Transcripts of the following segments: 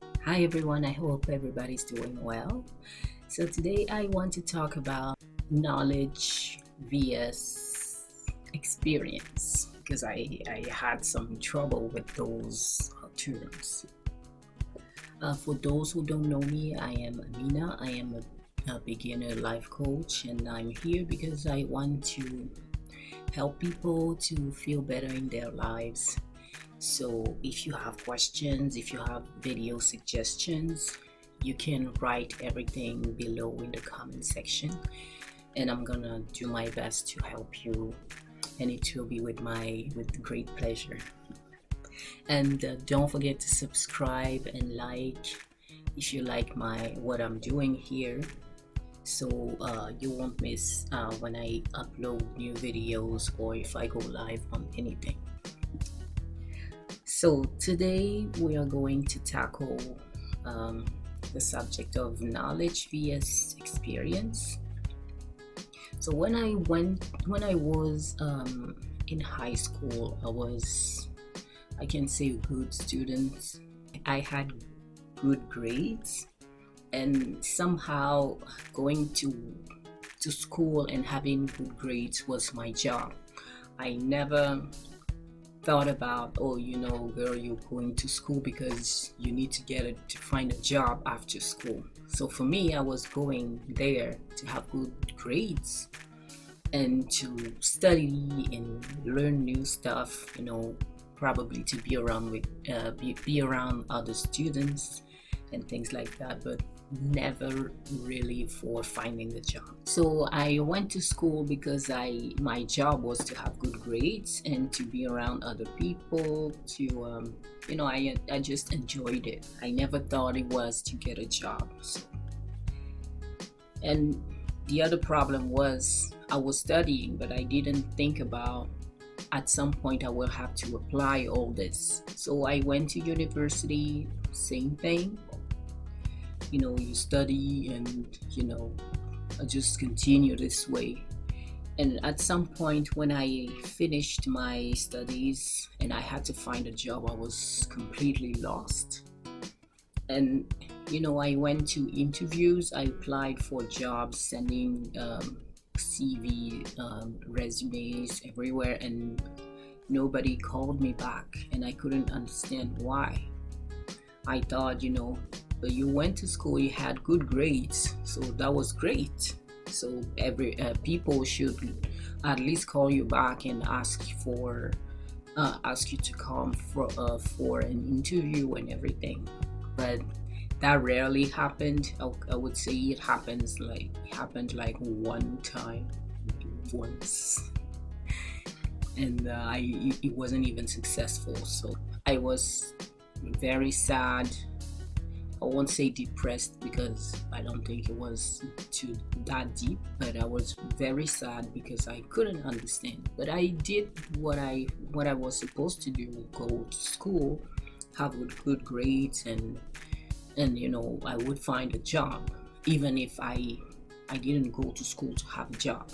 Hi everyone, I hope everybody's doing well. So today I want to talk about knowledge vs experience because I had some trouble with those terms. For those who don't know me, I am Amina. I am a beginner life coach, and I'm here because I want to help people to feel better in their lives. So if you have questions, if you have video suggestions, you can write everything below in the comment section, and I'm gonna do my best to help you, and it will be with great pleasure. And don't forget to subscribe and like if you like my what I'm doing here, so you won't miss when I upload new videos or if I go live on anything. So today we are going to tackle um, the subject of knowledge vs experience. So when I was in high school, I can say a good student. I had good grades, and somehow going to school and having good grades was my job. I never thought about, oh, girl, you're going to school because you need to find a job after school. So for me, I was going there to have good grades and to study and learn new stuff, probably to be around be around other students and things like that, but never really for finding a job. So I went to school because my job was to have good grades and to be around other people. I just enjoyed it. I never thought it was to get a job. And the other problem was I was studying, but I didn't think about at some point I will have to apply all this. So I went to university, same thing. You study and I just continue this way. And at some point when I finished my studies and I had to find a job, I was completely lost. And I went to interviews, I applied for jobs, sending CV, resumes everywhere, and nobody called me back, and I couldn't understand why. I thought, but you went to school, you had good grades, so that was great. So every people should at least call you back and ask you to come for an interview and everything. But that rarely happened. I would say it happened like one time, once, and it wasn't even successful. So I was very sad. I won't say depressed because I don't think it was too that deep, but I was very sad because I couldn't understand. But I did what I was supposed to do: go to school, have good grades, and I would find a job, even if I didn't go to school to have a job.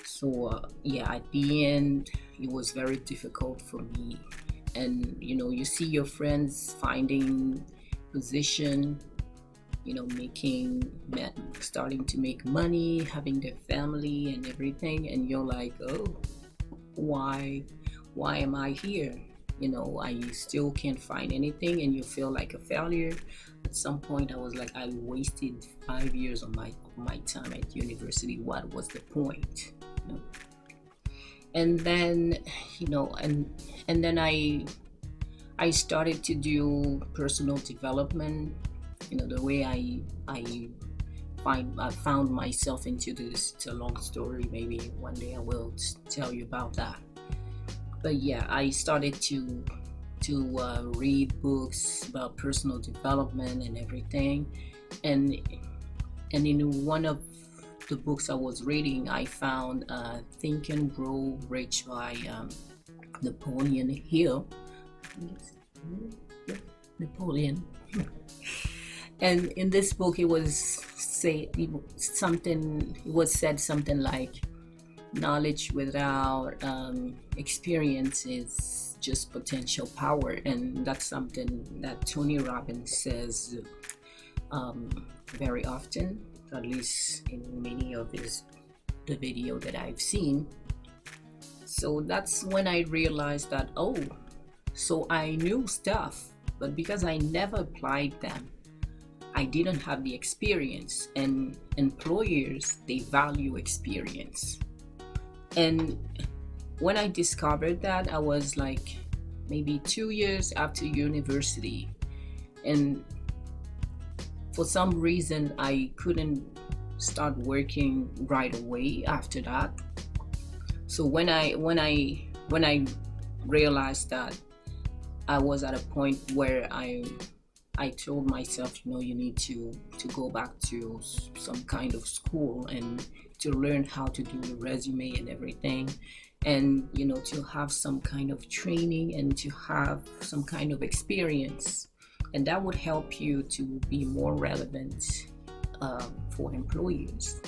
So yeah, at the end, it was very difficult for me. And you see your friends finding position, making starting to make money, having their family and everything, and you're like, oh, why am I here? I still can't find anything, and you feel like a failure. At some point I was like, I wasted 5 years of my time at university. What was the point? And then and then I started to do personal development. The way I found myself into this. It's a long story. Maybe one day I will tell you about that. But yeah, I started to read books about personal development and everything. And in one of the books I was reading, I found Think and Grow Rich by Napoleon Hill. Napoleon. And in this book, it was said something like, knowledge without experience just potential power. And that's something that Tony Robbins says very often, at least in many of the video that I've seen. So that's when I realized that, oh, so I knew stuff, but because I never applied them, I didn't have the experience. And employers, they value experience. And when I discovered that, I was like maybe 2 years after university, and for some reason I couldn't start working right away after that. So when I realized that I was at a point where I told myself, you need to go back to some kind of school and to learn how to do the resume and everything, and to have some kind of training and to have some kind of experience, and that would help you to be more relevant for employers.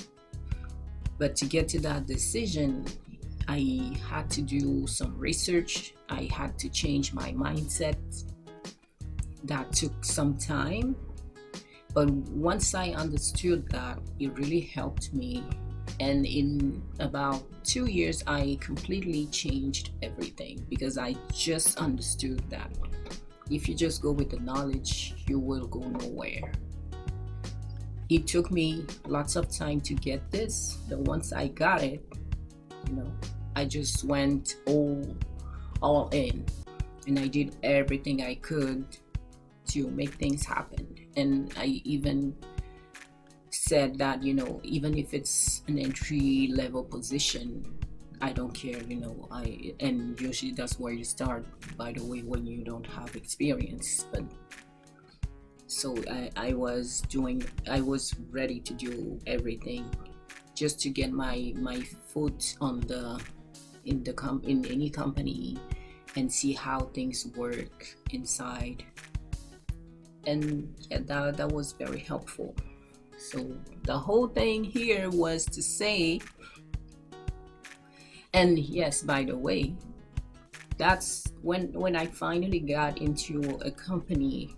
But to get to that decision, I had to do some research. I had to change my mindset. That took some time, but once I understood that, it really helped me. And in about 2 years, I completely changed everything, because I just understood that if you just go with the knowledge, you will go nowhere. It took me lots of time to get this, but once I got it, I just went all in, and I did everything I could to make things happen. And I even said that, even if it's an entry level position, I don't care, and usually that's where you start, by the way, when you don't have experience. But so I was ready to do everything just to get my foot in any company and see how things work inside. And yeah, that was very helpful. So the whole thing here was to say, and yes, by the way, that's when I finally got into a company,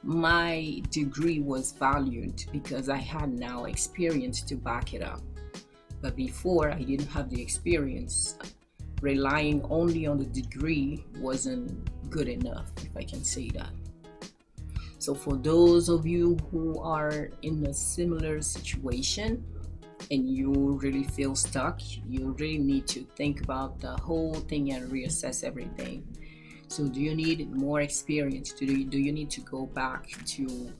my degree was valued because I had now experience to back it up. But before, I didn't have the experience. Relying only on the degree wasn't good enough, if I can say that. So for those of you who are in a similar situation and you really feel stuck, you really need to think about the whole thing and reassess everything. So do you need more experience? Do you need to go back to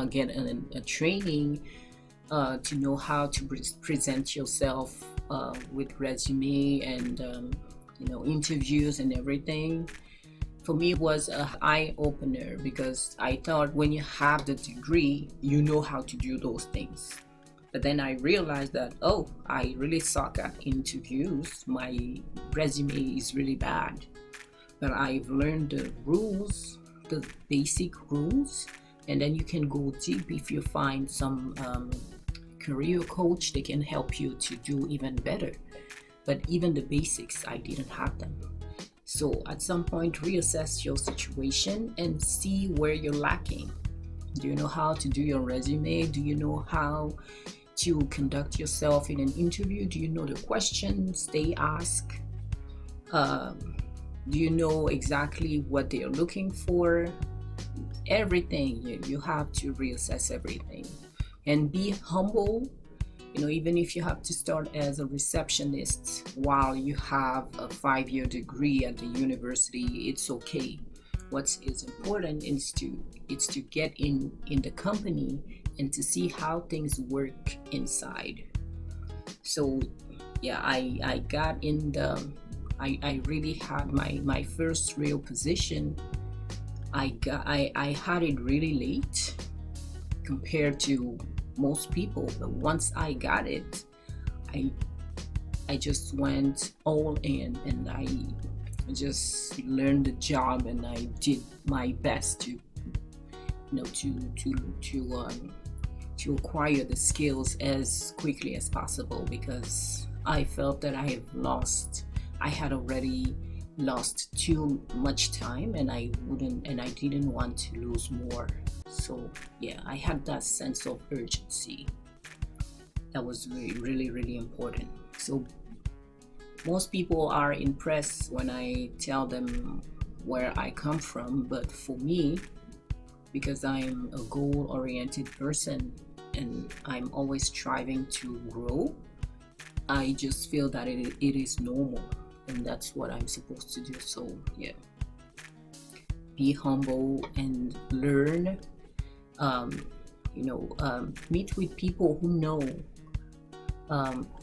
get a training to know how to present yourself with resume and interviews and everything? For me, it was an eye-opener, because I thought when you have the degree, you know how to do those things. But then I realized that, I really suck at interviews. My resume is really bad. But I've learned the rules, the basic rules, and then you can go deep if you find some career coach. They can help you to do even better. But even the basics, I didn't have them. So at some point, reassess your situation and see where you're lacking. Do you know how to do your resume? Do you know how to conduct yourself in an interview? Do you know the questions they ask? Do you know exactly what they're looking for? Everything. You have to reassess everything and be humble. Even if you have to start as a receptionist while you have a 5-year degree at the university, it's okay. What is important is to get in the company and to see how things work inside. So yeah, I got in I really had my first real position. I had it really late compared to most people, but once I got it, I just went all in, and I just learned the job, and I did my best to acquire the skills as quickly as possible, because I felt that I have lost I had already lost too much time, and I didn't want to lose more. So yeah, I had that sense of urgency that was really, really important. So most people are impressed when I tell them where I come from, but for me, because I'm a goal oriented person and I'm always striving to grow, I just feel that it is normal, and that's what I'm supposed to do. So yeah, be humble and learn. um, Meet with people who know,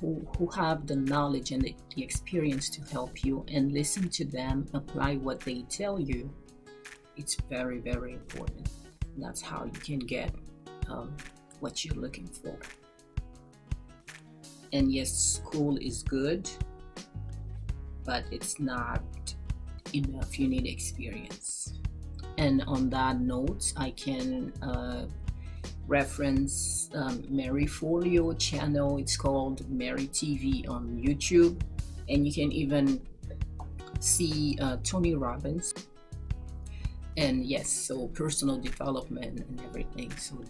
who have the knowledge and the experience to help you, and listen to them, apply what they tell you. It's very, very important. That's how you can get what you're looking for. And yes, school is good, but it's not enough. You need experience. And on that note, I can reference Mary Folio channel. It's called Mary TV on YouTube, and you can even see Tony Robbins. And yes, so personal development and everything. So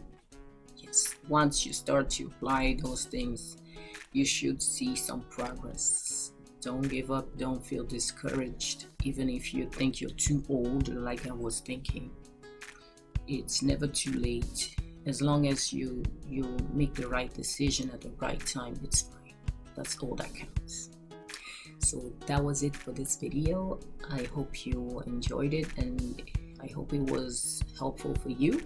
yes, once you start to apply those things, you should see some progress. Don't give up, don't feel discouraged, even if you think you're too old, like I was thinking. It's never too late. As long as you make the right decision at the right time, it's fine. That's all that counts. So that was it for this video. I hope you enjoyed it, and I hope it was helpful for you.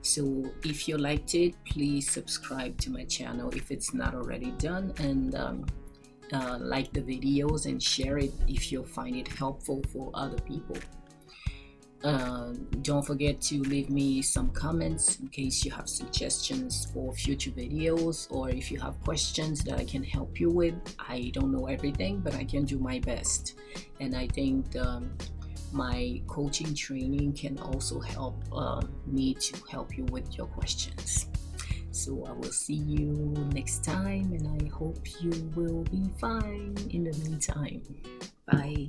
So if you liked it, please subscribe to my channel if it's not already done, and like the videos and share it if you find it helpful for other people. Don't forget to leave me some comments in case you have suggestions for future videos, or if you have questions that I can help you with. I don't know everything, but I can do my best, and I think my coaching training can also help me to help you with your questions. So I will see you next time, and I hope you will be fine in the meantime. Bye.